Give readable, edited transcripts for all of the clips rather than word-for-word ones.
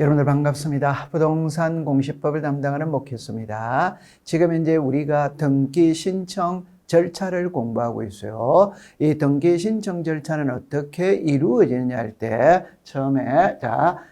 여러분들 반갑습니다. 부동산 공시법을 담당하는 목회수입니다. 지금 현재 우리가 등기 신청 절차를 공부하고 있어요. 이 등기 신청 절차는 어떻게 이루어지느냐 할 때 처음에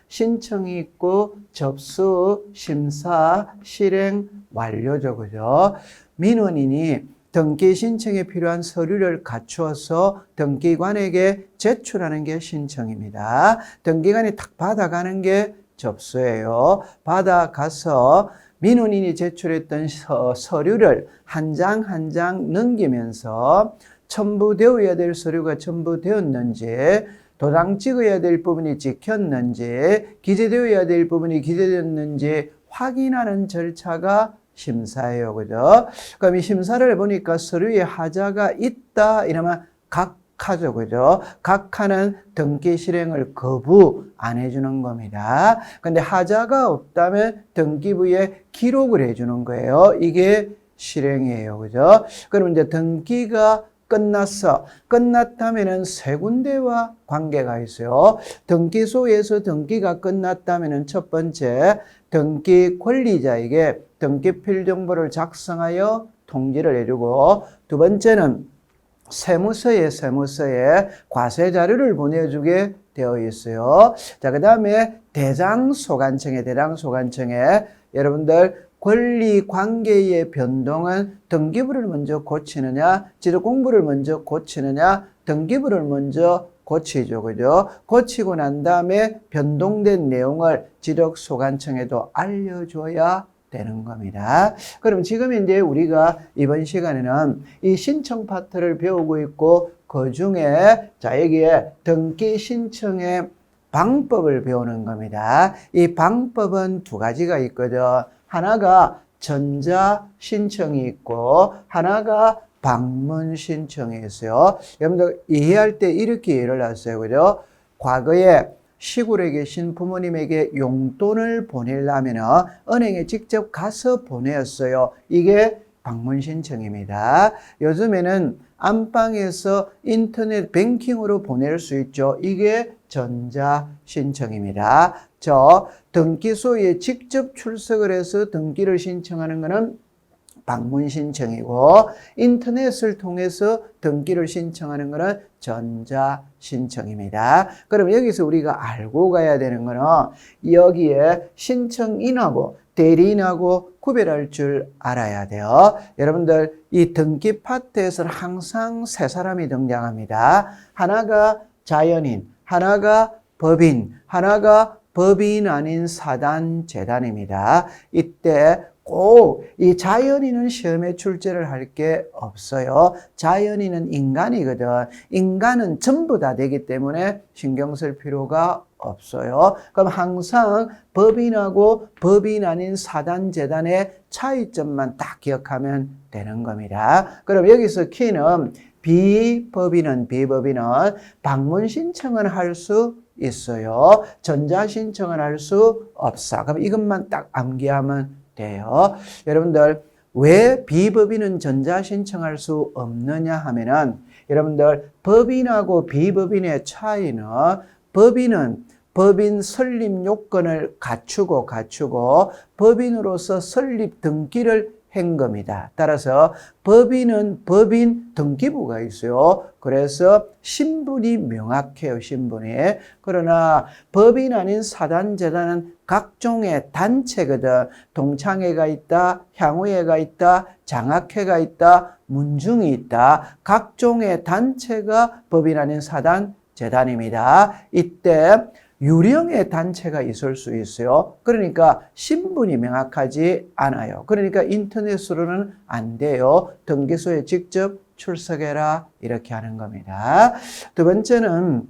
신청이 있고 접수, 심사, 실행, 완료죠. 그죠? 민원인이 등기 신청에 필요한 서류를 갖추어서 등기관에게 제출하는 게 신청입니다. 등기관이 딱 받아가는 게 접수예요. 받아가서 민원인이 제출했던 서류를 한 장 한 장 넘기면서 첨부되어야 될 서류가 첨부되었는지, 도장 찍어야 될 부분이 찍혔는지, 기재되어야 될 부분이 기재되었는지 확인하는 절차가 심사예요. 그죠? 그럼 이 심사를 해보니까 서류에 하자가 있다 이러면 각하죠. 그죠? 각하는 등기 실행을 거부 안 해주는 겁니다. 근데 하자가 없다면 등기부에 기록을 해주는 거예요. 이게 실행이에요. 그죠? 그럼 이제 등기가 끝났다면은 세 군데와 관계가 있어요. 등기소에서 등기가 끝났다면은 첫 번째, 등기 권리자에게 등기 필정보를 작성하여 통지를 해주고, 두 번째는 세무서에 과세 자료를 보내주게 되어 있어요. 자, 그 다음에 대장소관청에 여러분들 권리 관계의 변동은 등기부를 먼저 고치느냐, 지적공부를 먼저 고치느냐, 등기부를 먼저 고치죠. 그죠? 고치고 난 다음에 변동된 내용을 지적소관청에도 알려줘야 되는 겁니다. 그럼 지금 이제 우리가 이번 시간에는 이 신청 파트를 배우고 있고, 그 중에 여기에 등기 신청의 방법을 배우는 겁니다. 이 방법은 두 가지가 있거든. 하나가 전자 신청이 있고, 하나가 방문 신청이 있어요. 여러분들 이해할 때 이렇게 이해를 하세요. 그죠? 과거에 시골에 계신 부모님에게 용돈을 보내려면 은행에 직접 가서 보내었어요. 이게 방문 신청입니다. 요즘에는 안방에서 인터넷 뱅킹으로 보낼 수 있죠. 이게 전자 신청입니다. 등기소에 직접 출석을 해서 등기를 신청하는 것은 방문 신청이고, 인터넷을 통해서 등기를 신청하는 것은 전자 신청입니다. 그럼 여기서 우리가 알고 가야 되는 거는 여기에 신청인하고 대리인하고 구별할 줄 알아야 돼요. 여러분들 이 등기 파트에서는 항상 세 사람이 등장합니다. 하나가 자연인, 하나가 법인, 하나가 법인 아닌 사단, 재단입니다. 이때 꼭 이 자연인은 시험에 출제를 할 게 없어요. 자연인은 인간이거든. 인간은 전부 다 되기 때문에 신경 쓸 필요가 없어요. 그럼 항상 법인하고 법인 아닌 사단, 재단의 차이점만 딱 기억하면 되는 겁니다. 그럼 여기서 키는 비법인은 방문 신청은 할 수 있어요. 전자 신청은 할 수 없어. 그럼 이것만 딱 암기하면 돼요. 여러분들 왜 비법인은 전자 신청할 수 없느냐 하면은, 여러분들 법인하고 비법인의 차이는, 법인은 법인 설립 요건을 갖추고 법인으로서 설립 등기를 한 겁니다. 따라서 법인은 법인 등기부가 있어요. 그래서 신분이 명확해요. 신분이. 그러나 법인 아닌 사단, 재단은 각종의 단체거든. 동창회가 있다, 향후회가 있다, 장학회가 있다, 문중이 있다. 각종의 단체가 법인 아닌 사단, 재단입니다. 이때 유령의 단체가 있을 수 있어요. 그러니까 신분이 명확하지 않아요. 그러니까 인터넷으로는 안 돼요. 등기소에 직접 출석해라 이렇게 하는 겁니다. 두 번째는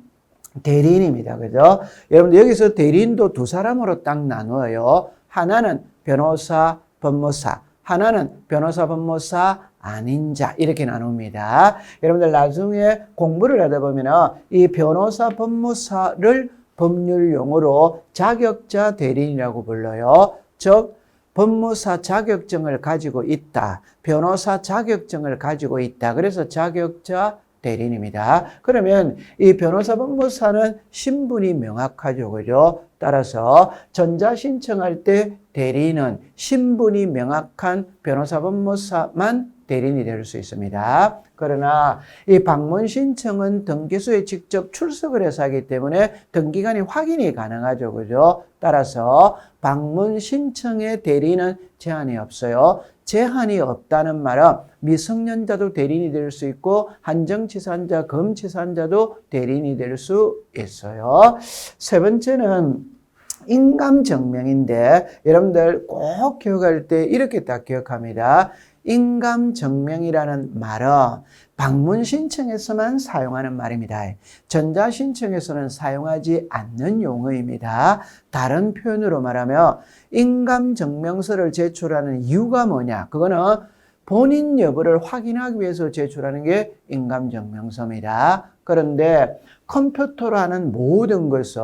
대리인입니다. 그죠? 여러분들 여기서 대리인도 두 사람으로 딱 나누어요. 하나는 변호사, 법무사, 하나는 변호사, 법무사 아닌 자 이렇게 나눕니다. 여러분들 나중에 공부를 하다 보면 이 변호사, 법무사를 법률 용어로 자격자 대리인이라고 불러요. 즉 법무사 자격증을 가지고 있다, 변호사 자격증을 가지고 있다. 그래서 자격자 대리인입니다. 그러면 이 변호사 법무사는 신분이 명확하죠. 그죠? 따라서 전자신청할 때 대리인은 신분이 명확한 변호사 법무사만 대리인이 될 수 있습니다. 그러나 이 방문 신청은 등기소에 직접 출석을 해서 하기 때문에 등기관이 확인이 가능하죠. 그죠? 따라서 방문 신청의 대리인은 제한이 없어요. 제한이 없다는 말은 미성년자도 대리인이 될 수 있고 한정치사한자, 검치사한자도 대리인이 될 수 있어요. 세 번째는 인감증명인데 여러분들 꼭 기억할 때 이렇게 딱 기억합니다. 인감증명이라는 말은 방문 신청에서만 사용하는 말입니다. 전자 신청에서는 사용하지 않는 용어입니다. 다른 표현으로 말하면 인감증명서를 제출하는 이유가 뭐냐? 그거는 본인 여부를 확인하기 위해서 제출하는 게 인감증명서입니다. 그런데 컴퓨터로 하는 모든 것은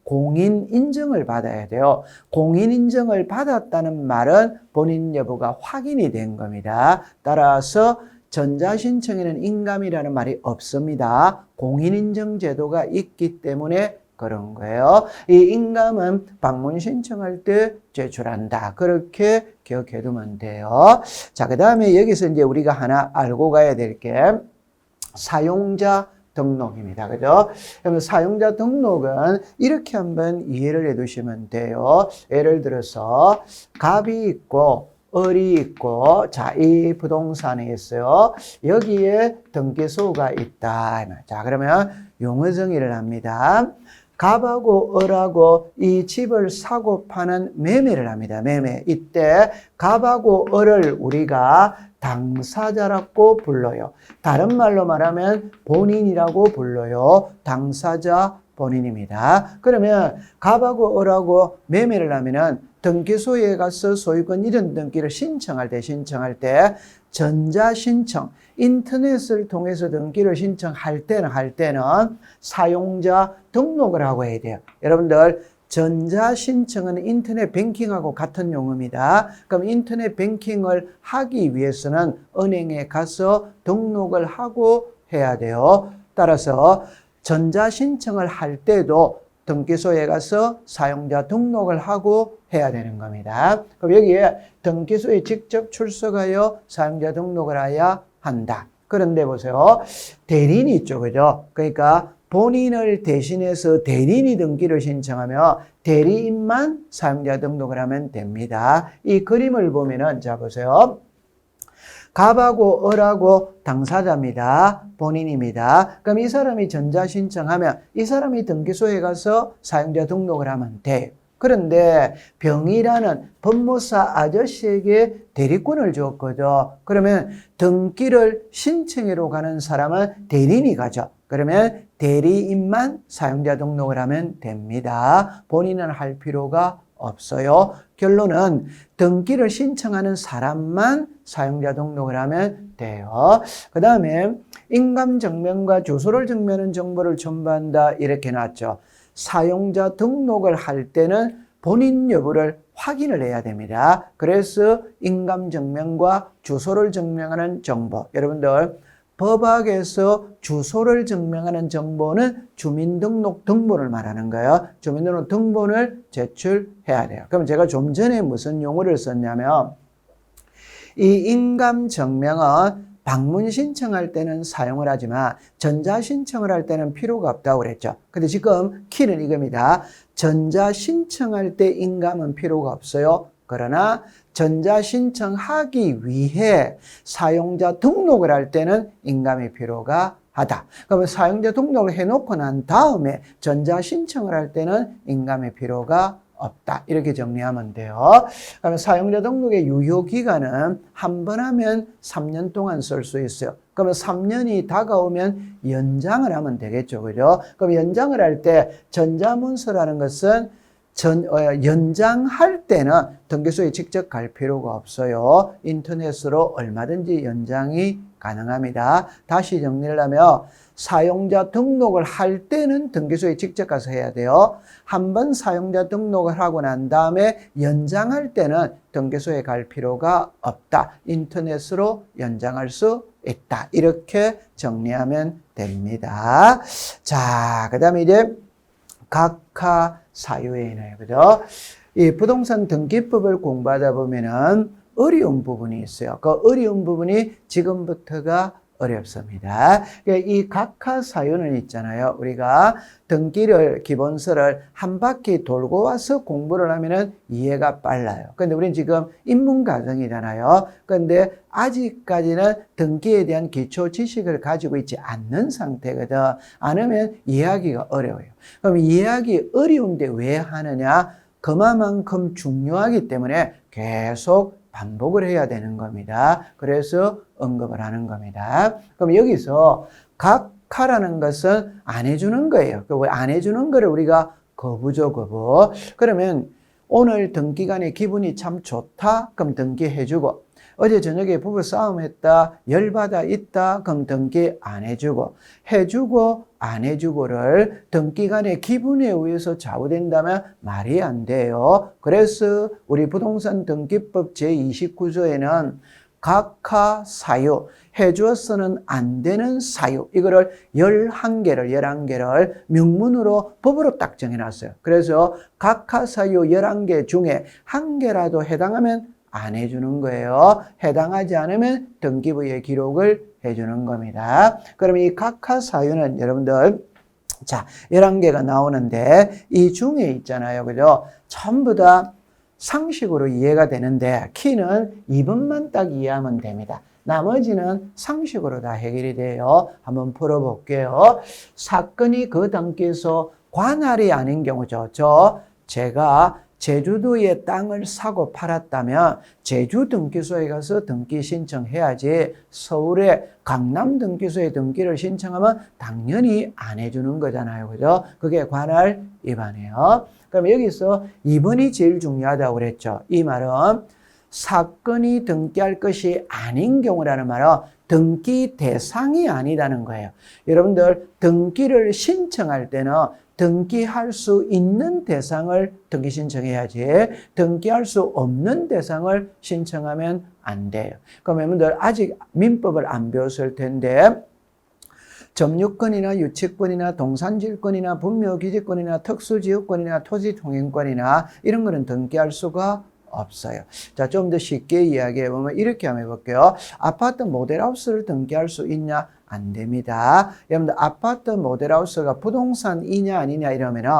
공인 인증을 받아야 돼요. 공인 인증을 받았다는 말은 본인 여부가 확인이 된 겁니다. 따라서 전자신청에는 인감이라는 말이 없습니다. 공인 인증 제도가 있기 때문에 그런 거예요. 이 인감은 방문 신청할 때 제출한다. 그렇게 기억해 두면 돼요. 자, 그 다음에 여기서 이제 우리가 하나 알고 가야 될 게 사용자 등록입니다. 그죠? 그러면 사용자 등록은 이렇게 한번 이해를 해 두시면 돼요. 예를 들어서 갑이 있고 을이 있고, 자, 이 부동산이 있어요. 여기에 등기소가 있다. 자, 그러면 용어 정의를 합니다. 갑하고 을하고 이 집을 사고 파는 매매를 합니다. 매매. 이때 갑하고 을을 우리가 당사자라고 불러요. 다른 말로 말하면 본인이라고 불러요. 당사자 본인입니다. 그러면 갑하고 을하고 매매를 하면은 등기소에 가서 소유권 이전 등기를 신청할 때 전자신청, 인터넷을 통해서 등기를 신청할 때는 사용자 등록을 하고 해야 돼요. 여러분들 전자신청은 인터넷 뱅킹하고 같은 용어입니다. 그럼 인터넷 뱅킹을 하기 위해서는 은행에 가서 등록을 하고 해야 돼요. 따라서 전자신청을 할 때도 등기소에 가서 사용자 등록을 하고 해야 되는 겁니다. 그럼 여기에 등기소에 직접 출석하여 사용자 등록을 해야 한다. 그런데 보세요. 대리인이 있죠. 그죠? 그러니까 본인을 대신해서 대리인이 등기를 신청하면 대리인만 사용자 등록을 하면 됩니다. 이 그림을 보면은, 자, 보세요. 갑하고 을하고 당사자입니다. 본인입니다. 그럼 이 사람이 전자신청하면 이 사람이 등기소에 가서 사용자 등록을 하면 돼요. 그런데 병이라는 법무사 아저씨에게 대리권을 줬거든. 그러면 등기를 신청하러 가는 사람은 대리인이 가죠. 그러면 대리인만 사용자 등록을 하면 됩니다. 본인은 할 필요가 없어요. 결론은 등기를 신청하는 사람만 사용자 등록을 하면 돼요. 그 다음에 인감증명과 주소를 증명하는 정보를 첨부한다. 이렇게 놨죠. 사용자 등록을 할 때는 본인 여부를 확인을 해야 됩니다. 그래서 인감증명과 주소를 증명하는 정보. 여러분들 법학에서 주소를 증명하는 정보는 주민등록 등본을 말하는 거예요. 주민등록 등본을 제출해야 돼요. 그럼 제가 좀 전에 무슨 용어를 썼냐면 이 인감증명은 방문 신청할 때는 사용을 하지만 전자 신청을 할 때는 필요가 없다고 그랬죠. 근데 지금 키는 이겁니다. 전자 신청할 때 인감은 필요가 없어요. 그러나 전자 신청하기 위해 사용자 등록을 할 때는 인감이 필요가 하다. 그러면 사용자 등록을 해놓고 난 다음에 전자 신청을 할 때는 인감이 필요가 없다. 이렇게 정리하면 돼요. 그러면 사용자 등록의 유효기간은 한 번 하면 3년 동안 쓸 수 있어요. 그러면 3년이 다가오면 연장을 하면 되겠죠. 그죠? 그럼 연장을 할 때 전자문서라는 것은 연장할 때는 등기소에 직접 갈 필요가 없어요. 인터넷으로 얼마든지 연장이 가능합니다. 다시 정리를 하면 사용자 등록을 할 때는 등기소에 직접 가서 해야 돼요. 한번 사용자 등록을 하고 난 다음에 연장할 때는 등기소에 갈 필요가 없다. 인터넷으로 연장할 수 있다. 이렇게 정리하면 됩니다. 자, 그 다음에 이제 각하 사유에는 그죠? 이 부동산 등기법을 공부하다 보면은 어려운 부분이 있어요. 그 어려운 부분이 지금부터가 어렵습니다. 이 각하 사유는 있잖아요. 우리가 등기를 기본서를 한 바퀴 돌고 와서 공부를 하면은 이해가 빨라요. 근데 우리는 지금 입문 과정이잖아요. 근데 아직까지는 등기에 대한 기초 지식을 가지고 있지 않는 상태거든. 안 하면 이해하기가 어려워요. 그럼 이해하기 어려운데 왜 하느냐? 그만큼 중요하기 때문에 계속 반복을 해야 되는 겁니다. 그래서 언급을 하는 겁니다. 그럼 여기서 각하라는 것은 안 해주는 거예요. 안 해주는 거를 우리가 거부죠, 거부. 그러면 오늘 등기간에 기분이 참 좋다? 그럼 등기해주고, 어제 저녁에 부부 싸움했다, 열받아 있다, 그럼 등기 안 해주고, 해주고 안 해주고를 등기간의 기분에 의해서 좌우된다면 말이 안 돼요. 그래서 우리 부동산 등기법 제29조에는 각하 사유, 해주어서는 안 되는 사유, 이거를 11개를 명문으로 법으로 딱 정해놨어요. 그래서 각하 사유 11개 중에 한 개라도 해당하면 안 해주는 거예요. 해당하지 않으면 등기부에 기록을 해주는 겁니다. 그럼 이 각하 사유는 여러분들, 자, 11개가 나오는데 이 중에 있잖아요. 그죠? 전부 다 상식으로 이해가 되는데 키는 2번만 딱 이해하면 됩니다. 나머지는 상식으로 다 해결이 돼요. 한번 풀어볼게요. 사건이 그 단계에서 관할이 아닌 경우죠. 제가 제주도에 땅을 사고 팔았다면 제주 등기소에 가서 등기 신청해야지 서울의 강남 등기소에 등기를 신청하면 당연히 안 해주는 거잖아요. 그죠? 그게 관할 위반이에요. 그럼 여기서 2번이 제일 중요하다고 그랬죠. 이 말은 사건이 등기할 것이 아닌 경우라는 말은 등기 대상이 아니다는 거예요. 여러분들 등기를 신청할 때는 등기할 수 있는 대상을 등기 신청해야지 등기할 수 없는 대상을 신청하면 안 돼요. 그럼 여러분들 아직 민법을 안 배웠을 텐데 점유권이나 유치권이나 동산질권이나 분묘기지권이나 특수지역권이나 토지통행권이나 이런 거는 등기할 수가 없어요. 자, 좀 더 쉽게 이야기해보면 이렇게 한번 해볼게요. 아파트 모델하우스를 등기할 수 있냐? 안 됩니다. 여러분들 아파트 모델하우스가 부동산이냐 아니냐 이러면은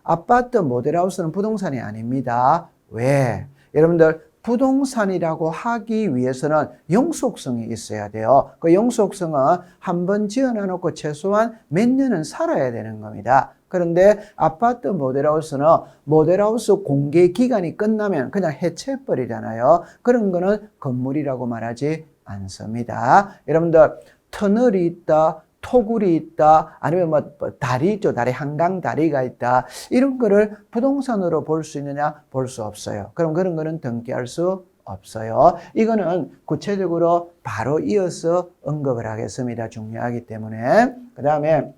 아파트 모델하우스는 부동산이 아닙니다. 왜? 여러분들 부동산이라고 하기 위해서는 영속성이 있어야 돼요. 그 영속성은 한번 지어놔놓고 최소한 몇 년은 살아야 되는 겁니다. 그런데 아파트 모델하우스는 모델하우스 공개 기간이 끝나면 그냥 해체해버리잖아요. 그런 거는 건물이라고 말하지 않습니다. 여러분들 터널이 있다, 토굴이 있다, 아니면 뭐 다리 있죠. 다리, 한강 다리가 있다. 이런 거를 부동산으로 볼 수 있느냐? 볼 수 없어요. 그럼 그런 거는 등기할 수 없어요. 이거는 구체적으로 바로 이어서 언급을 하겠습니다. 중요하기 때문에. 그 다음에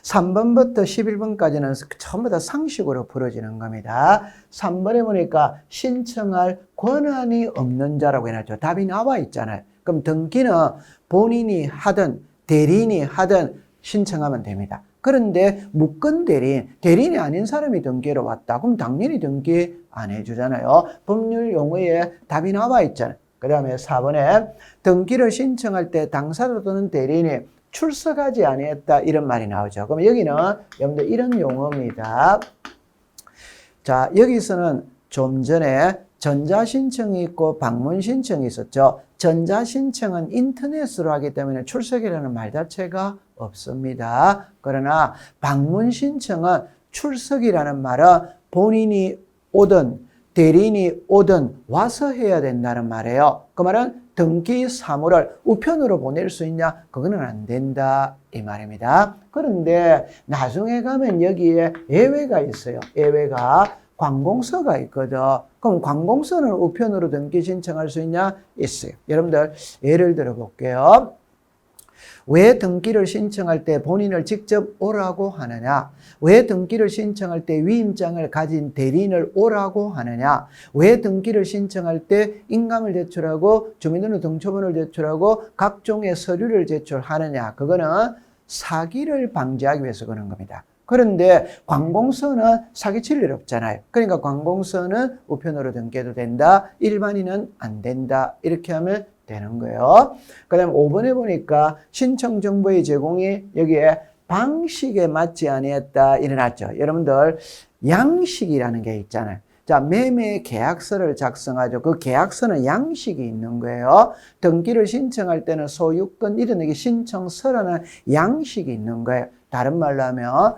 3번부터 11번까지는 전부 다 상식으로 풀어지는 겁니다. 3번에 보니까 신청할 권한이 없는 자라고 해놨죠. 답이 나와 있잖아요. 그럼 등기는 본인이 하든 대리인이 하든 신청하면 됩니다. 그런데 무권 대리인이 아닌 사람이 등기로 왔다. 그럼 당연히 등기 안 해주잖아요. 법률 용어에 답이 나와 있잖아요. 그 다음에 4번에 등기를 신청할 때 당사자 또는 대리인이 출석하지 아니했다 이런 말이 나오죠. 그럼 여기는 여러분들 이런 용어입니다. 자, 여기서는 좀 전에 전자신청이 있고 방문신청이 있었죠. 전자신청은 인터넷으로 하기 때문에 출석이라는 말 자체가 없습니다. 그러나 방문신청은 출석이라는 말은 본인이 오든 대리인이 오든 와서 해야 된다는 말이에요. 그 말은 등기 사무를 우편으로 보낼 수 있냐? 그거는 안 된다 이 말입니다. 그런데 나중에 가면 여기에 예외가 있어요. 예외가 관공서가 있거든. 그럼 관공서는 우편으로 등기 신청할 수 있냐? 있어요. 여러분들 예를 들어 볼게요. 왜 등기를 신청할 때 본인을 직접 오라고 하느냐? 왜 등기를 신청할 때 위임장을 가진 대리인을 오라고 하느냐? 왜 등기를 신청할 때 인감을 제출하고 주민등록 등초본을 제출하고 각종의 서류를 제출하느냐? 그거는 사기를 방지하기 위해서 그런 겁니다. 그런데 관공서는 사기칠 일 없잖아요. 그러니까 관공서는 우편으로 등기해도 된다. 일반인은 안 된다. 이렇게 하면 되는 거예요. 그 다음에 5번에 보니까 신청 정보의 제공이 여기에 방식에 맞지 아니했다 일어났죠. 여러분들 양식이라는 게 있잖아요. 자, 매매 계약서를 작성하죠. 그 계약서는 양식이 있는 거예요. 등기를 신청할 때는 소유권 이르내기 신청서라는 양식이 있는 거예요. 다른 말로 하면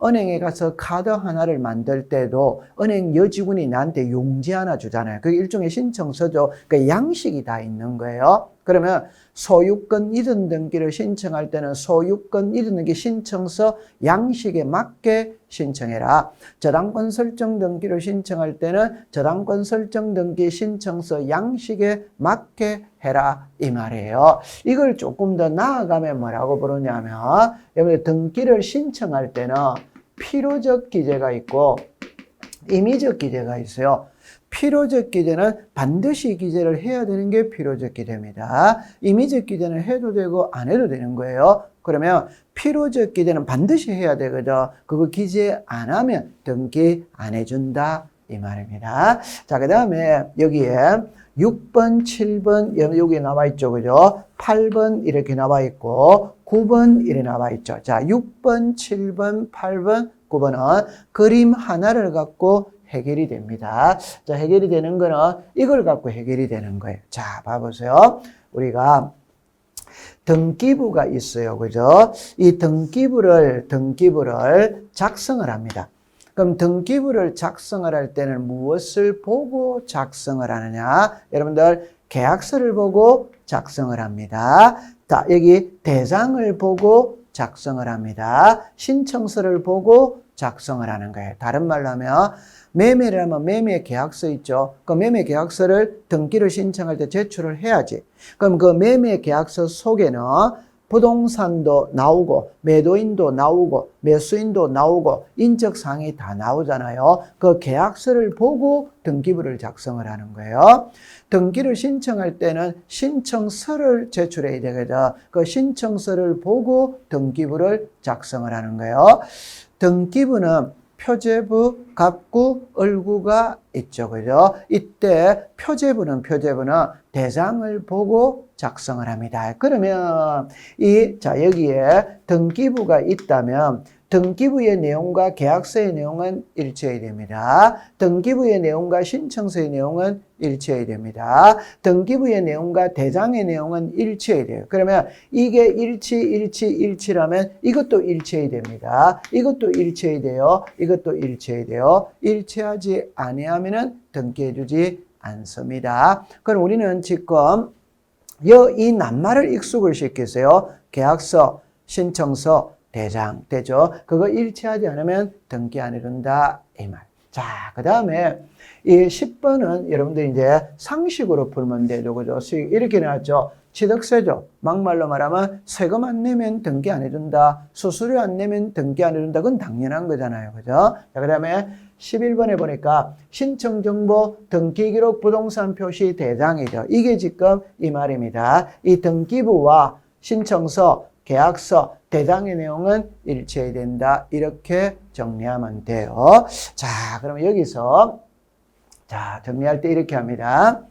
은행에 가서 카드 하나를 만들 때도 은행 여직원이 나한테 용지 하나 주잖아요. 그게 일종의 신청서죠. 그 양식이 다 있는 거예요. 그러면 소유권 이전 등기를 신청할 때는 소유권 이전 등기 신청서 양식에 맞게 신청해라. 저당권 설정 등기를 신청할 때는 저당권 설정 등기 신청서 양식에 맞게 해라 이 말이에요. 이걸 조금 더 나아가면 뭐라고 부르냐면 여러분들 등기를 신청할 때는 필요적 기재가 있고 임의적 기재가 있어요. 필요적 기재는 반드시 기재를 해야 되는 게 필요적 기재입니다. 임의적 기재는 해도 되고 안 해도 되는 거예요. 그러면 필요적 기재는 반드시 해야 되거든. 그거 기재 안 하면 등기 안 해준다 이 말입니다. 자, 그 다음에 여기에 6번, 7번 여기 나와 있죠. 그죠? 8번 이렇게 나와 있고 9번 이렇게 나와 있죠. 자, 6번, 7번, 8번, 9번은 그림 하나를 갖고 해결이 됩니다. 자, 해결이 되는 거는 이걸 갖고 해결이 되는 거예요. 자, 봐보세요. 우리가 등기부가 있어요. 그죠? 이 등기부를 작성을 합니다. 그럼 등기부를 작성을 할 때는 무엇을 보고 작성을 하느냐? 여러분들 계약서를 보고 작성을 합니다. 자, 여기 대상을 보고 작성을 합니다. 신청서를 보고 작성을 하는 거예요. 다른 말로 하면 매매를 하면 매매 계약서 있죠. 그 매매 계약서를 등기를 신청할 때 제출을 해야지. 그럼 그 매매 계약서 속에는 부동산도 나오고 매도인도 나오고 매수인도 나오고 인적사항이 다 나오잖아요. 그 계약서를 보고 등기부를 작성을 하는 거예요. 등기를 신청할 때는 신청서를 제출해야 되거든. 그 신청서를 보고 등기부를 작성을 하는 거예요. 등기부는 표제부, 갑구, 을구가 있죠. 그죠? 이때 표제부는 대상을 보고 작성을 합니다. 그러면 자, 여기에 등기부가 있다면 등기부의 내용과 계약서의 내용은 일치해야 됩니다. 등기부의 내용과 신청서의 내용은 일치해야 됩니다. 등기부의 내용과 대장의 내용은 일치해야 돼요. 그러면 이게 일치라면 이것도 일치해야 됩니다. 이것도 일치해야 돼요. 이것도 일치해야 돼요. 일치하지 아니하면은 등기해주지 않습니다. 그럼 우리는 지금 이 낱말을 익숙을 시키세요. 계약서, 신청서, 대장 되죠. 그거 일치하지 않으면 등기 안 해준다 이 말. 자, 그 다음에 이 10번은 여러분들 이제 상식으로 풀면 되죠. 그죠? 수익 이렇게 나왔죠. 취득세죠. 막말로 말하면 세금 안 내면 등기 안 해준다. 수수료 안 내면 등기 안 해준다. 그건 당연한 거잖아요. 그죠? 자, 그 다음에 11번에 보니까 신청정보 등기기록 부동산 표시 대장이죠. 이게 지금 이 말입니다. 이 등기부와 신청서, 계약서, 대장의 내용은 일치해야 된다. 이렇게 정리하면 돼요. 자, 그럼 여기서 정리할 때 이렇게 합니다.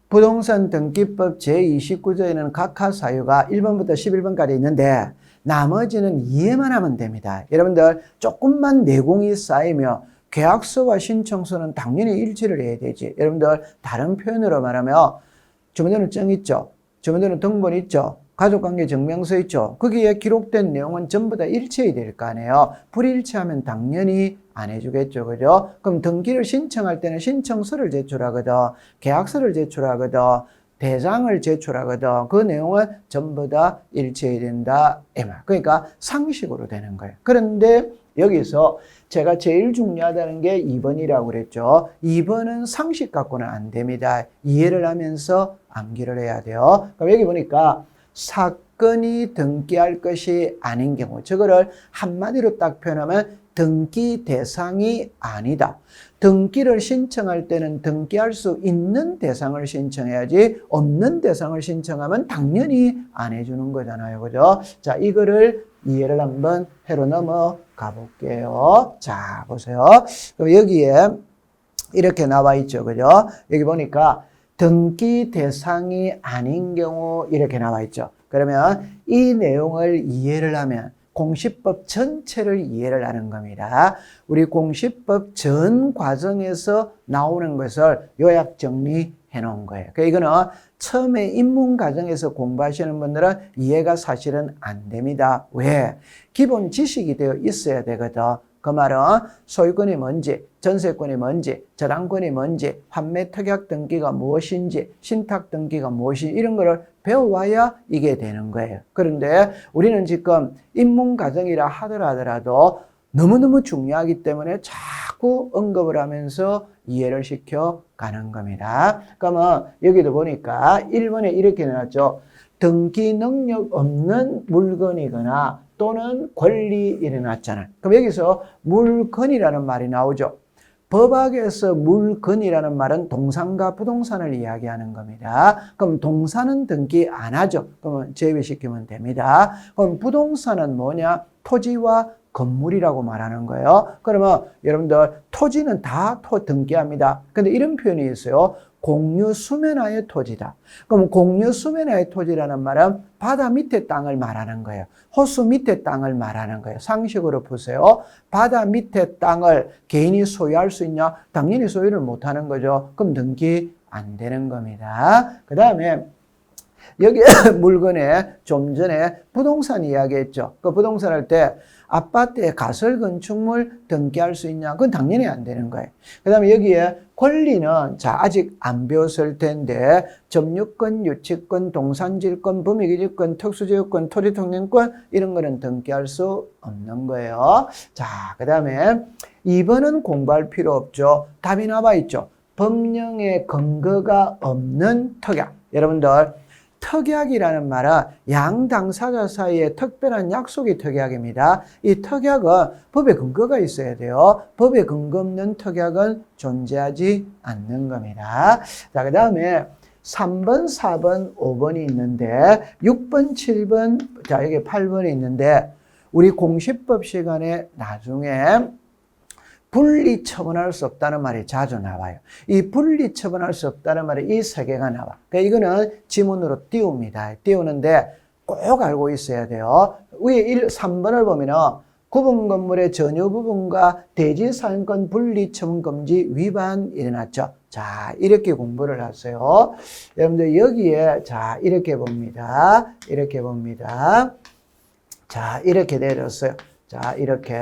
부동산 등기법 제29조에는 각하 사유가 1번부터 11번까지 있는데 나머지는 이해만 하면 됩니다. 여러분들 조금만 내공이 쌓이면 계약서와 신청서는 당연히 일치를 해야 되지. 여러분들 다른 표현으로 말하면 주민등록증 있죠. 주민등록 등본 있죠. 가족관계 증명서 있죠. 거기에 기록된 내용은 전부 다 일치해야 될 거 아니에요. 불일치하면 당연히 안 해주겠죠. 그죠? 그럼 등기를 신청할 때는 신청서를 제출하거든. 계약서를 제출하거든. 대상을 제출하거든. 그 내용은 전부 다 일치해야 된다. 이 말. 그러니까 상식으로 되는 거예요. 그런데 여기서 제가 제일 중요하다는 게 2번이라고 그랬죠. 2번은 상식 갖고는 안 됩니다. 이해를 하면서 암기를 해야 돼요. 그럼 여기 보니까 사건이 등기할 것이 아닌 경우, 저거를 한마디로 딱 표현하면 등기 대상이 아니다. 등기를 신청할 때는 등기할 수 있는 대상을 신청해야지 없는 대상을 신청하면 당연히 안 해주는 거잖아요. 그죠? 자, 이거를 이해를 한번 해로 넘어가 볼게요. 자, 보세요. 그럼 여기에 이렇게 나와 있죠. 그죠? 여기 보니까 등기 대상이 아닌 경우 이렇게 나와 있죠. 그러면 이 내용을 이해를 하면 공시법 전체를 이해를 하는 겁니다. 우리 공시법 전 과정에서 나오는 것을 요약 정리해 놓은 거예요. 그러니까 이거는 처음에 입문 과정에서 공부하시는 분들은 이해가 사실은 안 됩니다. 왜? 기본 지식이 되어 있어야 되거든. 그 말은 소유권이 뭔지, 전세권이 뭔지, 저당권이 뭔지, 환매 특약 등기가 무엇인지, 신탁 등기가 무엇인지 이런 거를 배워와야 이게 되는 거예요. 그런데 우리는 지금 입문 과정이라 하더라도 너무너무 중요하기 때문에 자꾸 언급을 하면서 이해를 시켜 가는 겁니다. 그러면 여기도 보니까 1번에 이렇게 나왔죠. 등기 능력 없는 물건이거나 또는 권리 일어났잖아요. 그럼 여기서 물건이라는 말이 나오죠. 법학에서 물건이라는 말은 동산과 부동산을 이야기하는 겁니다. 그럼 동산은 등기 안 하죠. 그러면 제외시키면 됩니다. 그럼 부동산은 뭐냐? 토지와 건물이라고 말하는 거예요. 그러면 여러분들 토지는 다 등기합니다. 근데 이런 표현이 있어요. 공유 수면하의 토지다. 그럼 공유 수면하의 토지라는 말은 바다 밑에 땅을 말하는 거예요. 호수 밑에 땅을 말하는 거예요. 상식으로 보세요. 바다 밑에 땅을 개인이 소유할 수 있냐? 당연히 소유를 못하는 거죠. 그럼 등기 안 되는 겁니다. 그 다음에 여기 물건에 좀 전에 부동산 이야기했죠. 그 부동산 할 때 아파트에 가설 건축물 등기할 수 있냐? 그건 당연히 안 되는 거예요. 그 다음에 여기에 권리는 자 아직 안 배웠을 텐데 점유권, 유치권, 동산질권, 범위기지권, 특수지역권, 토지통행권 이런 거는 등기할 수 없는 거예요. 자, 그 다음에 2번은 공부할 필요 없죠. 답이 나와 있죠. 법령의 근거가 없는 특약. 여러분들 특약이라는 말은 양 당사자 사이에 특별한 약속이 특약입니다. 이 특약은 법에 근거가 있어야 돼요. 법에 근거 없는 특약은 존재하지 않는 겁니다. 자, 그 다음에 3번, 4번, 5번이 있는데 6번, 7번, 자 여기 8번이 있는데 우리 공시법 시간에 나중에 분리 처분할 수 없다는 말이 자주 나와요. 이 분리 처분할 수 없다는 말이 이 세 개가 나와. 그러니까 이거는 지문으로 띄웁니다. 띄우는데 꼭 알고 있어야 돼요. 위에 3번을 보면은 구분 건물의 전유 부분과 대지 사용권 분리 처분 금지 위반 일어났죠. 자, 이렇게 공부를 하세요. 여러분들 여기에 자, 이렇게 봅니다. 이렇게 봅니다. 자, 이렇게 내렸어요. 자, 이렇게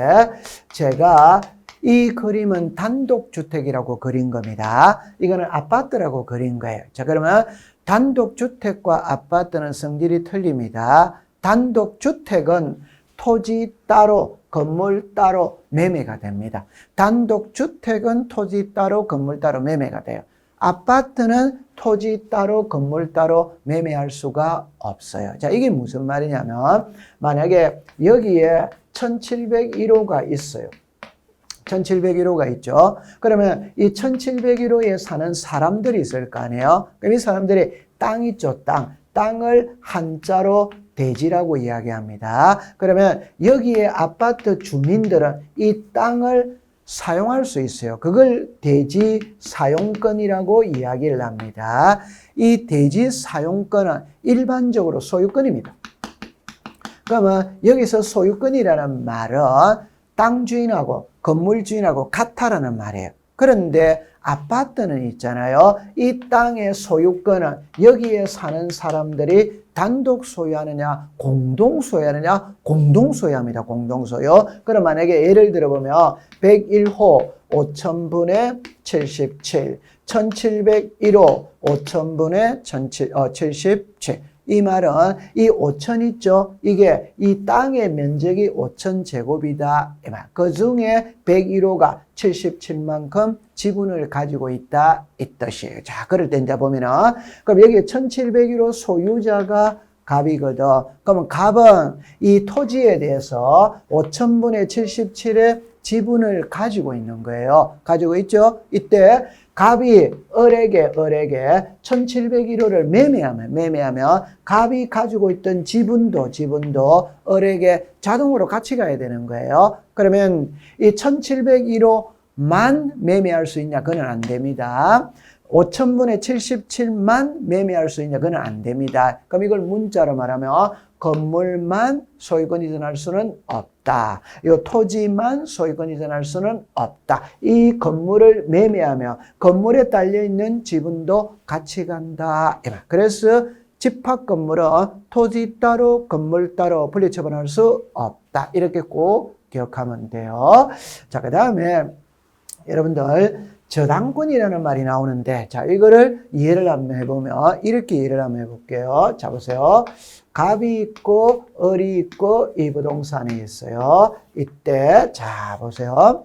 제가 이 그림은 단독주택이라고 그린 겁니다. 이거는 아파트라고 그린 거예요. 자, 그러면 단독주택과 아파트는 성질이 틀립니다. 단독주택은 토지 따로, 건물 따로 매매가 됩니다. 단독주택은 토지 따로, 건물 따로 매매가 돼요. 아파트는 토지 따로, 건물 따로 매매할 수가 없어요. 자, 이게 무슨 말이냐면 만약에 여기에 1701호가 있어요. 1701호가 있죠. 그러면 이 1701호에 사는 사람들이 있을 거 아니에요. 그럼 이 사람들이 땅 있죠. 땅을 한자로 대지라고 이야기합니다. 그러면 여기에 아파트 주민들은 이 땅을 사용할 수 있어요. 그걸 대지 사용권이라고 이야기를 합니다. 이 대지 사용권은 일반적으로 소유권입니다. 그러면 여기서 소유권이라는 말은 땅 주인하고 건물 주인하고 같다라는 말이에요. 그런데 아파트는 있잖아요. 이 땅의 소유권은 여기에 사는 사람들이 단독 소유하느냐, 공동 소유하느냐, 공동 소유합니다. 공동 소유. 그럼 만약에 예를 들어보면 101호 5000분의 77, 1701호 5000분의 77. 이 말은 이 5천 있죠? 이게 이 땅의 면적이 5천 제곱이다. 이 말. 그 중에 101호가 77만큼 지분을 가지고 있다. 이 뜻이에요. 자, 그럴 때 이제 보면은, 그럼 여기 1701호 소유자가 갑이거든. 그러면 갑은 이 토지에 대해서 5천분의 77의 지분을 가지고 있는 거예요. 가지고 있죠? 이때 갑이 을에게 1701호를 매매하면 갑이 가지고 있던 지분도 을에게 자동으로 같이 가야 되는 거예요. 그러면 이 1701호만 매매할 수 있냐? 그건 안 됩니다. 5천분의 77만 매매할 수 있냐? 그건 안 됩니다. 그럼 이걸 문자로 말하면 건물만 소유권 이전할 수는 없다. 이 토지만 소유권 이전할 수는 없다. 이 건물을 매매하며 건물에 딸려있는 지분도 같이 간다. 그래서 집합 건물은 토지 따로 건물 따로 분리처분할 수 없다. 이렇게 꼭 기억하면 돼요. 자, 그 다음에 여러분들 저당권이라는 말이 나오는데, 자, 이거를 이해를 한번 해보면 이렇게 이해를 한번 해볼게요. 자, 보세요. 갑이 있고 을이 있고 이 부동산이 있어요. 이때 자, 보세요.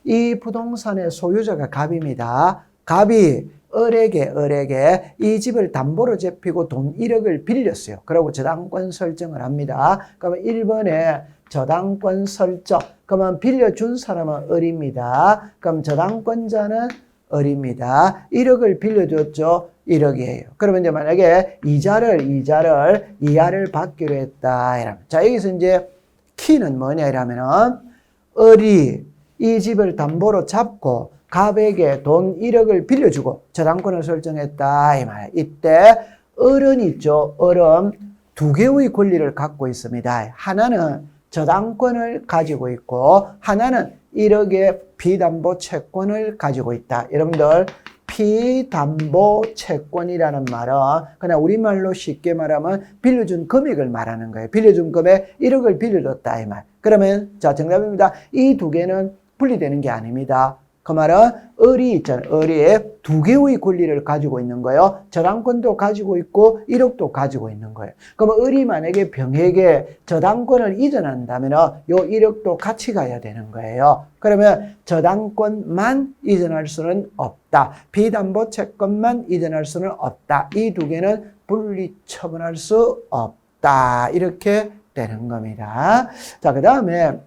이 부동산의 소유자가 갑입니다. 갑이 을에게 이 집을 담보로 잡히고 돈 1억을 빌렸어요. 그리고 저당권 설정을 합니다. 그러면 1번에 저당권 설정. 그러면 빌려준 사람은 을입니다. 그럼 저당권자는 을입니다. 1억을 빌려줬죠. 1억이에요. 그러면 이제 만약에 이하를 받기로 했다. 이러면. 자, 여기서 이제 키는 뭐냐 이러면은 을이 이 집을 담보로 잡고 갑에게 돈 1억을 빌려주고 저당권을 설정했다. 이 말. 이때 을은 있죠. 을은 두 개의 권리를 갖고 있습니다. 하나는 저당권을 가지고 있고 하나는 1억의 비담보 채권을 가지고 있다. 여러분들 비담보 채권이라는 말은 그냥 우리말로 쉽게 말하면 빌려준 금액을 말하는 거예요. 빌려준 금액 1억을 빌려줬다 이 말. 그러면 자 정답입니다. 이 두 개는 분리되는 게 아닙니다. 그 말은 을이 있잖아요. 을이 두 개의 권리를 가지고 있는 거예요. 저당권도 가지고 있고 1억도 가지고 있는 거예요. 그러면 을이 만약에 병에게 저당권을 이전한다면 요 1억도 같이 가야 되는 거예요. 그러면 저당권만 이전할 수는 없다. 비담보 채권만 이전할 수는 없다. 이 두 개는 분리 처분할 수 없다. 이렇게 되는 겁니다. 자, 그 다음에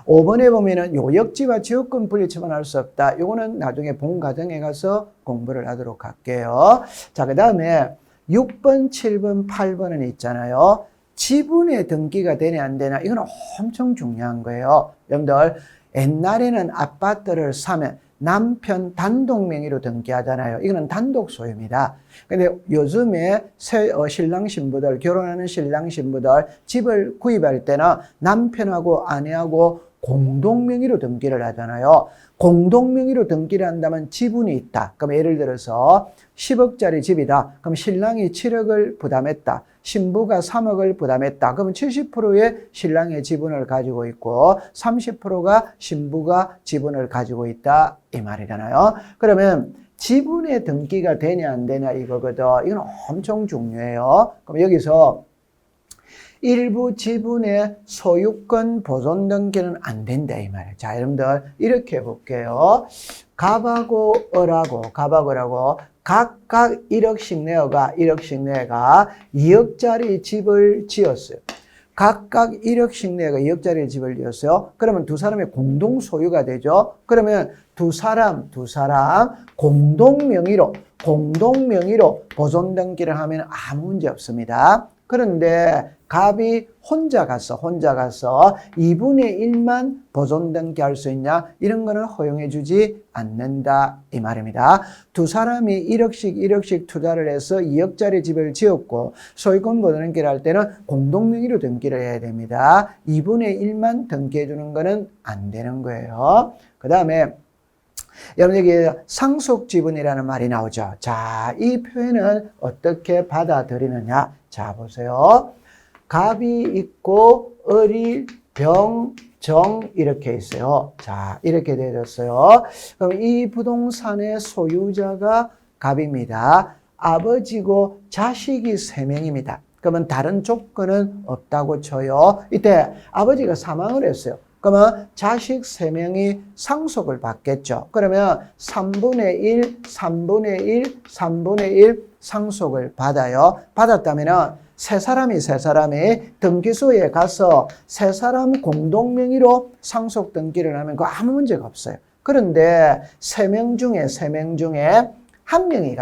5번에 보면은 요역지와 지역권 분리 처분할 수 없다. 요거는 나중에 본 과정에 가서 공부를 하도록 할게요. 자, 그 다음에 6번, 7번, 8번은 있잖아요. 지분의 등기가 되냐 안 되냐. 이건 엄청 중요한 거예요. 여러분들 옛날에는 아파트를 사면 남편 단독 명의로 등기하잖아요. 이거는 단독 소유입니다. 근데 요즘에 신랑 신부들, 결혼하는 신랑 신부들 집을 구입할 때는 남편하고 아내하고 공동 명의로 등기를 하잖아요. 공동 명의로 등기를 한다면 지분이 있다. 그럼 예를 들어서 10억짜리 집이다. 그럼 신랑이 7억을 부담했다. 신부가 3억을 부담했다. 그러면 70%의 신랑의 지분을 가지고 있고 30%가 신부가 지분을 가지고 있다. 이 말이잖아요. 그러면 지분의 등기가 되냐 안 되냐 이거거든. 이건 엄청 중요해요. 그럼 여기서 일부 지분의 소유권 보존 등기는 안 된다 이 말이에요. 자, 여러분들 이렇게 해볼게요. 갑하고 을하고 각각 1억씩 내어가 2억짜리 집을 지었어요. 각각 1억씩 내가 2억짜리 집을 지었어요. 그러면 두 사람의 공동 소유가 되죠. 그러면 두 사람 공동 명의로 보존 등기를 하면 아무 문제 없습니다. 그런데 갑이 혼자 가서 2분의 1만 보존 등기할 수 있냐? 이런 거는 허용해 주지 않는다 이 말입니다. 두 사람이 1억씩 투자를 해서 2억짜리 집을 지었고 소유권 보존 등기를 할 때는 공동 명의로 등기를 해야 됩니다. 2분의 1만 등기해 주는 거는 안 되는 거예요. 그 다음에 여러분 여기 상속 지분이라는 말이 나오죠. 자, 이 표현은 어떻게 받아들이느냐? 자, 보세요. 갑이 있고 을이 병, 정 이렇게 있어요. 자, 이렇게 되어졌어요. 그럼 이 부동산의 소유자가 갑입니다. 아버지고 자식이 3명입니다. 그러면 다른 조건은 없다고 쳐요. 이때 아버지가 사망을 했어요. 그러면 자식 3명이 상속을 받겠죠. 그러면 3분의 1, 3분의 1, 3분의 1 상속을 받아요. 받았다면 세 사람이 등기소에 가서 세 사람 공동 명의로 상속 등기를 하면 그거 아무 문제가 없어요. 그런데 3명 중에 한 명이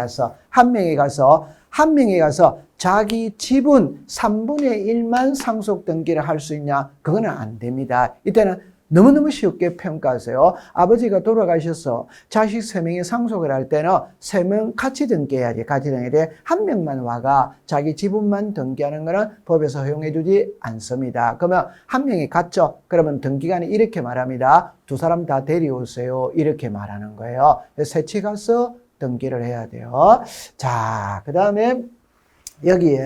가서 자기 지분 3분의 1만 상속 등기를 할 수 있냐? 그거는 안 됩니다. 이때는 너무너무 쉽게 평가하세요. 아버지가 돌아가셔서 자식 3명이 상속을 할 때는 3명 같이 등기해야지. 같이 등기해. 한 명만 와가 자기 지분만 등기하는 거는 법에서 허용해 주지 않습니다. 그러면 한 명이 갔죠. 그러면 등기관이 이렇게 말합니다. 2 사람 다 데려오세요. 이렇게 말하는 거예요. 셋이 가서 등기를 해야 돼요. 자, 그 다음에 여기에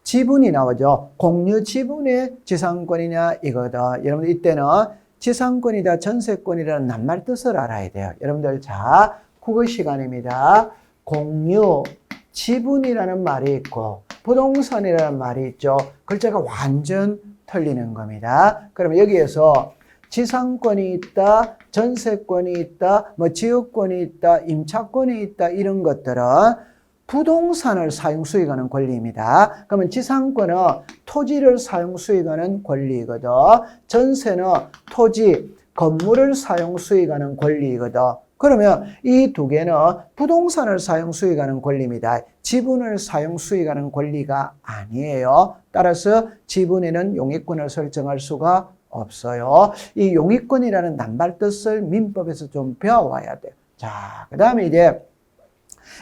지분이 나오죠. 공유 지분의 지상권이냐 이거다. 여러분들 이때는 지상권이다 전세권이라는 낱말 뜻을 알아야 돼요. 여러분들 자 국어 시간입니다. 공유 지분이라는 말이 있고 부동산이라는 말이 있죠. 글자가 완전 틀리는 겁니다. 그러면 여기에서 지상권이 있다, 전세권이 있다, 뭐 지역권이 있다, 임차권이 있다 이런 것들은 부동산을 사용 수익하는 권리입니다. 그러면 지상권은 토지를 사용 수익하는 권리이거든. 전세는 토지, 건물을 사용 수익하는 권리이거든. 그러면 이 2개는 부동산을 사용 수익하는 권리입니다. 지분을 사용 수익하는 권리가 아니에요. 따라서 지분에는 용익권을 설정할 수가 없어요. 이 용익권이라는 낱말 뜻을 민법에서 좀 배워와야 돼요. 자, 그 다음에 이제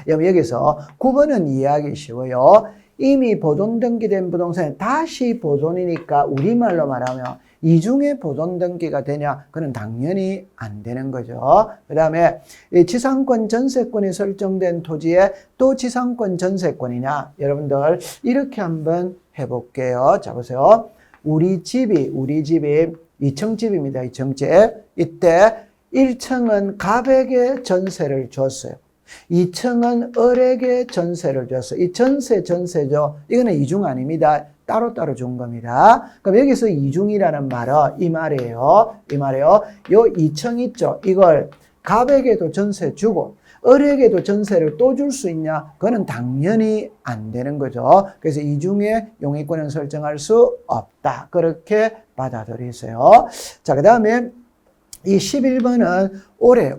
여기서 9번은 이해하기 쉬워요. 이미 보존 등기된 부동산이 다시 보존이니까 우리말로 말하면 이중에 보존 등기가 되냐? 그건 당연히 안 되는 거죠. 그 다음에 지상권 전세권이 설정된 토지에 또 지상권 전세권이냐? 여러분들 이렇게 한번 해볼게요. 자 보세요. 우리 집이 2층 집입니다. 2층 집. 이때 1층은 갑에게 전세를 줬어요. 2층은 을에게 전세를 줬어요. 이 전세죠. 이거는 이중 아닙니다. 따로따로 준 겁니다. 그럼 여기서 이중이라는 말은 이 말이에요. 요 2층 있죠. 이걸 갑에게도 전세 주고 을에게도 전세를 또 줄 수 있냐? 그거는 당연히 안 되는 거죠. 그래서 이중에 용익권을 설정할 수 없다. 그렇게 받아들이세요. 자, 그 다음에 이 11번은 올해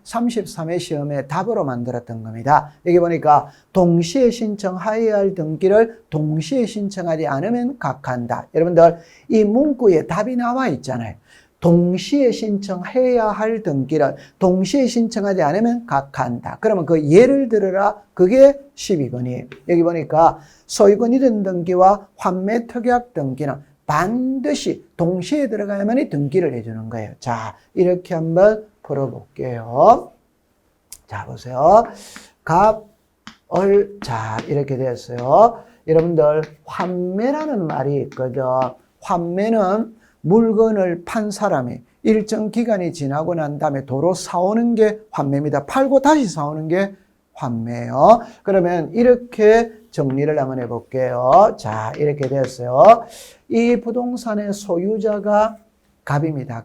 33회 시험에 답으로 만들었던 겁니다. 여기 보니까 동시에 신청하여야 할 등기를 동시에 신청하지 않으면 각한다. 여러분들 이 문구에 답이 나와 있잖아요. 동시에 신청해야 할 등기를 동시에 신청하지 않으면 각한다. 그러면 그 예를 들어라. 그게 12번이에요. 여기 보니까 소유권 이전 등기와 환매 특약 등기는 반드시 동시에 들어가야만이 등기를 해주는 거예요. 자, 이렇게 한번 풀어볼게요. 자, 보세요. 자, 이렇게 됐어요. 여러분들, 환매라는 말이 있거든. 환매는 물건을 판 사람이 일정 기간이 지나고 난 다음에 도로 사오는 게 환매입니다. 팔고 다시 사오는 게 환매예요. 그러면 이렇게 정리를 한번 해볼게요. 자, 이렇게 됐어요. 이 부동산의 소유자가 갑입니다.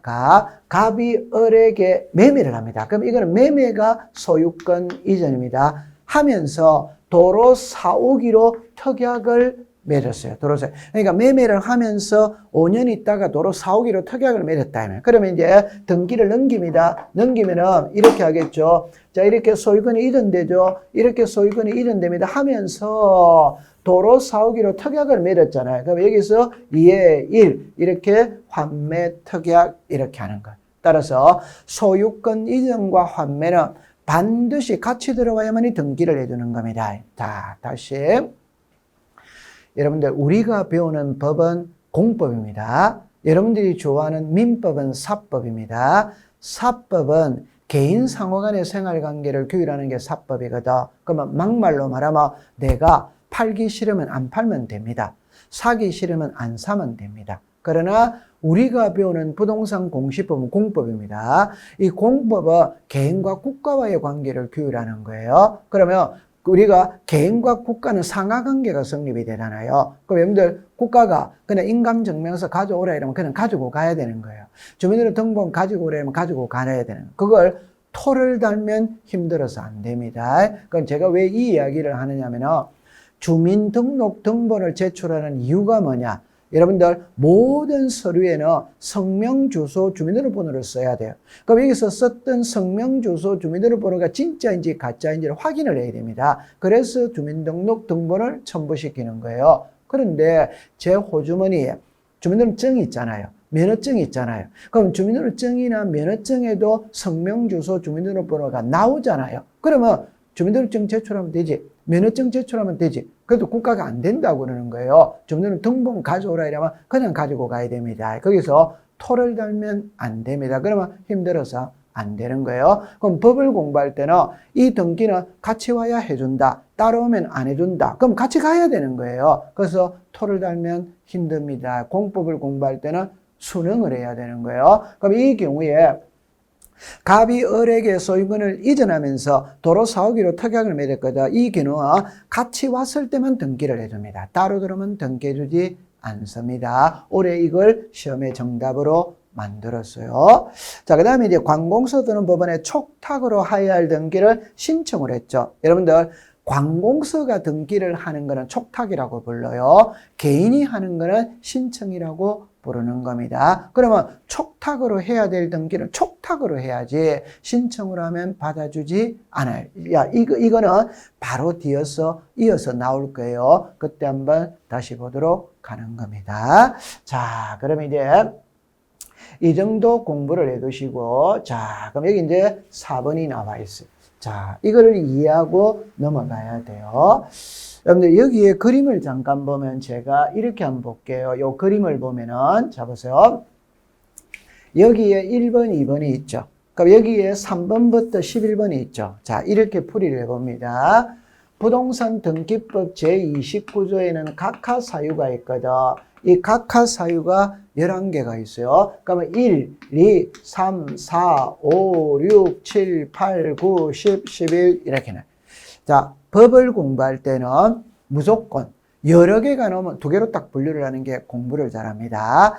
갑이 을에게 매매를 합니다. 그럼 이거는 매매가 소유권 이전입니다. 하면서 도로 사오기로 특약을 맺었어요. 그러니까 매매를 하면서 5년 있다가 도로 사오기로 특약을 맺었다. 그러면 이제 등기를 넘깁니다. 넘기면은 이렇게 하겠죠. 자, 이렇게 소유권이 이전되죠. 이렇게 소유권이 이전됩니다. 하면서 도로 사오기로 특약을 맺었잖아요. 그럼 여기서 2의 1 이렇게 환매 특약 이렇게 하는 거예요. 따라서 소유권 이전과 환매는 반드시 같이 들어와야만이 등기를 해주는 겁니다. 자, 다시. 여러분들 우리가 배우는 법은 공법입니다. 여러분들이 좋아하는 민법은 사법입니다. 사법은 개인 상호 간의 생활관계를 규율하는 게 사법이거든. 그러면 막말로 말하면 내가 팔기 싫으면 안 팔면 됩니다. 사기 싫으면 안 사면 됩니다. 그러나 우리가 배우는 부동산 공시법은 공법입니다. 이 공법은 개인과 국가와의 관계를 규율하는 거예요. 그러면 우리가 개인과 국가는 상하관계가 성립이 되잖아요. 그럼 여러분들 국가가 그냥 인감증명서 가져오라 이러면 그냥 가지고 가야 되는 거예요. 주민등록등본 가지고 오라 이러면 가지고 가야 되는 거예요. 그걸 토를 달면 힘들어서 안 됩니다. 그럼 제가 왜 이 이야기를 하느냐면은 주민등록등본을 제출하는 이유가 뭐냐? 여러분들 모든 서류에는 성명, 주소, 주민등록번호를 써야 돼요. 그럼 여기서 썼던 성명, 주소, 주민등록번호가 진짜인지 가짜인지를 확인을 해야 됩니다. 그래서 주민등록등본을 첨부시키는 거예요. 그런데 제 호주머니에 주민등록증이 있잖아요. 면허증이 있잖아요. 그럼 주민등록증이나 면허증에도 성명, 주소, 주민등록번호가 나오잖아요. 그러면 주민등록증 제출하면 되지. 면허증 제출하면 되지. 그래도 국가가 안 된다고 그러는 거예요. 주민등록등본 가져오라 이러면 그냥 가지고 가야 됩니다. 거기서 토를 달면 안 됩니다. 그러면 힘들어서 안 되는 거예요. 그럼 법을 공부할 때는 이 등기는 같이 와야 해준다. 따라오면 안 해준다. 그럼 같이 가야 되는 거예요. 그래서 토를 달면 힘듭니다. 공법을 공부할 때는 순응을 해야 되는 거예요. 그럼 이 경우에 갑이 을에게 소유권을 이전하면서 도로 사후기로 특약을 맺을 거다. 이 경우는 같이 왔을 때만 등기를 해줍니다. 따로 들어오면 등기해주지 않습니다. 올해 이걸 시험의 정답으로 만들었어요. 자, 그 다음에 이제 관공서 또는 법원에 촉탁으로 하여할 등기를 신청을 했죠. 여러분들 관공서가 등기를 하는 거는 촉탁이라고 불러요. 개인이 하는 거는 신청이라고 부르는 겁니다. 그러면 촉탁으로 해야 될 등기는 촉탁으로 해야지 신청을 하면 받아주지 않아요. 이거는 바로 이어서 나올 거예요. 그때 한번 다시 보도록 하는 겁니다. 자, 그럼 이제 이 정도 공부를 해두시고, 자, 그럼 여기 이제 4번이 나와 있어요. 자, 이거를 이해하고 넘어가야 돼요. 여러분들 여기에 그림을 잠깐 보면 제가 이렇게 한번 볼게요. 이 그림을 보면은 자 보세요. 여기에 1번, 2번이 있죠. 그럼 여기에 3번부터 11번이 있죠. 자, 이렇게 풀이를 해봅니다. 부동산 등기법 제29조에는 각하 사유가 있거든. 이 각하 사유가 11개가 있어요. 그러면 1, 2, 3, 4, 5, 6, 7, 8, 9, 10, 11 이렇게는. 자, 법을 공부할 때는 무조건 여러 개가 나오면 두 개로 딱 분류를 하는 게 공부를 잘합니다.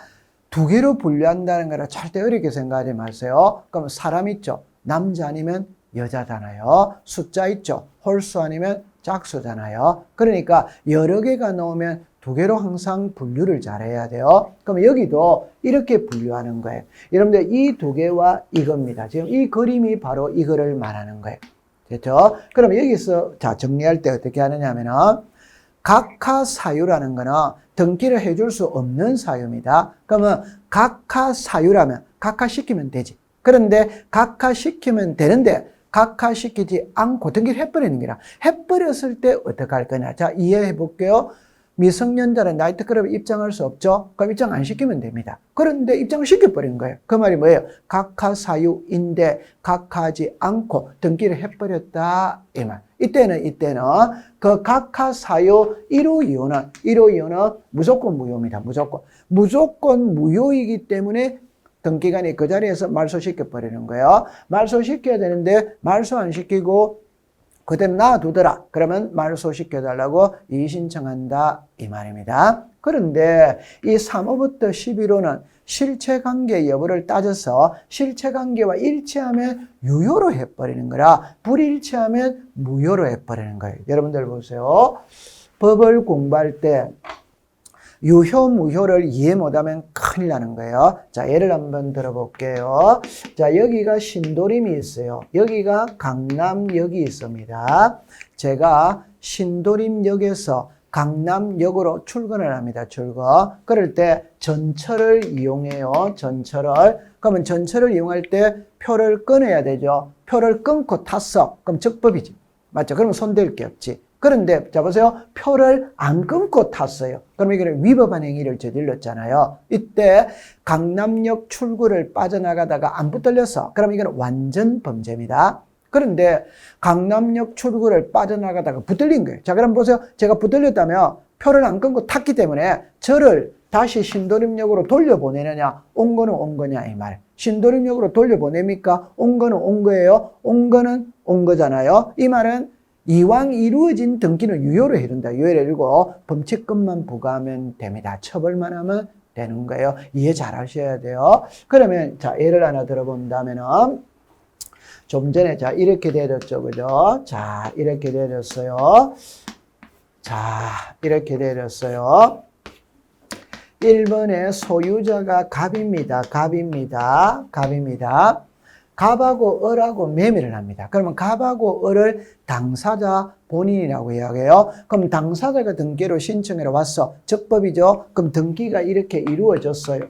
두 개로 분류한다는 거는 절대 어렵게 생각하지 마세요. 그럼 사람 있죠. 남자 아니면 여자잖아요. 숫자 있죠. 홀수 아니면 짝수잖아요. 그러니까 여러 개가 나오면 두 개로 항상 분류를 잘해야 돼요. 그럼 여기도 이렇게 분류하는 거예요. 여러분들 이 두 개와 이겁니다. 지금 이 그림이 바로 이거를 말하는 거예요. 됐죠? 그럼 여기서 자 정리할 때 어떻게 하느냐면은 각하 사유라는 거는 등기를 해줄 수 없는 사유입니다. 그러면 각하 사유라면 각하시키면 되지. 그런데 각하시키면 되는데 각하시키지 않고 등기를 해버리는 거라. 해버렸을 때 어떻게 할 거냐. 자, 이해해 볼게요. 미성년자는 나이트클럽에 입장할 수 없죠? 그럼 입장 안 시키면 됩니다. 그런데 입장을 시켜버린 거예요. 그 말이 뭐예요? 각하사유인데 각하하지 않고 등기를 해버렸다. 이 말. 이때는 그 각하사유 1호 이유는 무조건 무효입니다. 무조건 무효이기 때문에 등기관이 그 자리에서 말소시켜버리는 거예요. 말소시켜야 되는데 말소 안 시키고 그대로 놔두더라. 그러면 말소시켜달라고 이의신청한다. 이 말입니다. 그런데 이 3호부터 11호는 실체관계 여부를 따져서 실체관계와 일치하면 유효로 해버리는 거라 불일치하면 무효로 해버리는 거예요. 여러분들 보세요. 법을 공부할 때 유효, 무효를 이해 못하면 큰일 나는 거예요. 자, 예를 한번 들어볼게요. 자, 여기가 신도림이 있어요. 여기가 강남역이 있습니다. 제가 신도림역에서 강남역으로 출근을 합니다. 그럴 때 전철을 이용해요. 그러면 전철을 이용할 때 표를 끊어야 되죠. 표를 끊고 탔어. 그럼 적법이지. 맞죠? 그러면 손댈 게 없지. 그런데 자 보세요. 표를 안 끊고 탔어요. 그럼 이거는 위법한 행위를 저질렀잖아요. 이때 강남역 출구를 빠져나가다가 안 붙들렸어. 그럼 이거는 완전 범죄입니다. 그런데 강남역 출구를 빠져나가다가 붙들린 거예요. 자, 그럼 보세요. 제가 붙들렸다면 표를 안 끊고 탔기 때문에 저를 다시 신도림역으로 돌려보내느냐, 온 거는 온 거냐, 이 말. 신도림역으로 돌려보냅니까? 온 거는 온 거예요. 온 거는 온 거잖아요. 이 말은 이왕 이루어진 등기는 유효로 해둔다. 유효를 해두고 범칙금만 부과하면 됩니다. 처벌만 하면 되는 거예요. 이해 잘 하셔야 돼요. 그러면 자, 예를 하나 들어본다면은 좀 전에 자, 이렇게 내렸죠. 그죠? 자, 이렇게 내렸어요. 자, 이렇게 내렸어요. 1번의 소유자가 갑입니다. 갑입니다. 갑입니다. 갑하고 을하고 매매를 합니다. 그러면 갑하고 을을 당사자 본인이라고 이야기해요. 그럼 당사자가 등기로 신청해서 왔어. 적법이죠. 그럼 등기가 이렇게 이루어졌어요.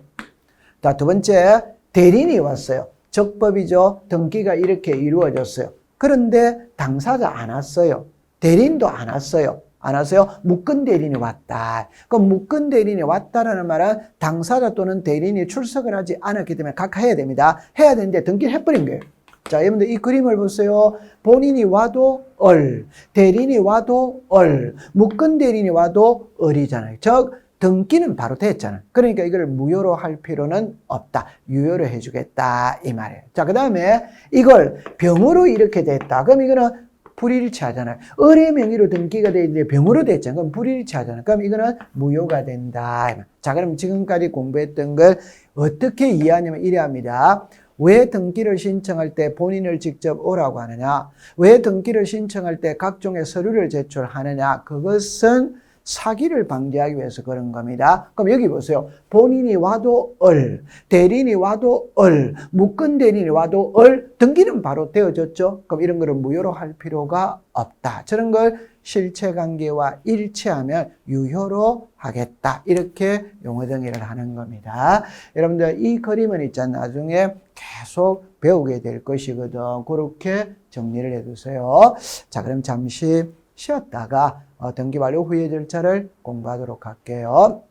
자, 두 번째, 대리인이 왔어요. 적법이죠. 등기가 이렇게 이루어졌어요. 그런데 당사자 안 왔어요. 대리인도 안 왔어요. 안 왔어요? 묶은 대리인이 왔다. 그럼 묶은 대리인이 왔다라는 말은 당사자 또는 대리인이 출석을 하지 않았기 때문에 각하 해야 됩니다. 해야 되는데 등기를 해버린 거예요. 자, 여러분들 이 그림을 보세요. 본인이 와도 을, 대리인이 와도 을, 묶은 대리인이 와도 을이잖아요. 즉 등기는 바로 됐잖아요. 그러니까 이걸 무효로 할 필요는 없다. 유효로 해주겠다 이 말이에요. 자, 그 다음에 이걸 병으로 이렇게 됐다. 그럼 이거는 불일치하잖아요. 을의 명의로 등기가 되어 있는데 병으로 됐잖아요. 그럼 불일치하잖아요. 그럼 이거는 무효가 된다. 자, 그럼 지금까지 공부했던 걸 어떻게 이해하냐면 이래 합니다. 왜 등기를 신청할 때 본인을 직접 오라고 하느냐? 왜 등기를 신청할 때 각종의 서류를 제출하느냐? 그것은 사기를 방지하기 위해서 그런 겁니다. 그럼 여기 보세요. 본인이 와도 을, 대리인이 와도 을, 묶은 대리인이 와도 을, 등기는 바로 되어졌죠. 그럼 이런 거를 무효로 할 필요가 없다. 저런 걸 실체관계와 일치하면 유효로 하겠다. 이렇게 용어정의를 하는 겁니다. 여러분들 이 그림은 있잖아요. 나중에 계속 배우게 될 것이거든. 그렇게 정리를 해두세요. 자, 그럼 잠시 쉬었다가 등기 완료 후의 절차를 공부하도록 할게요.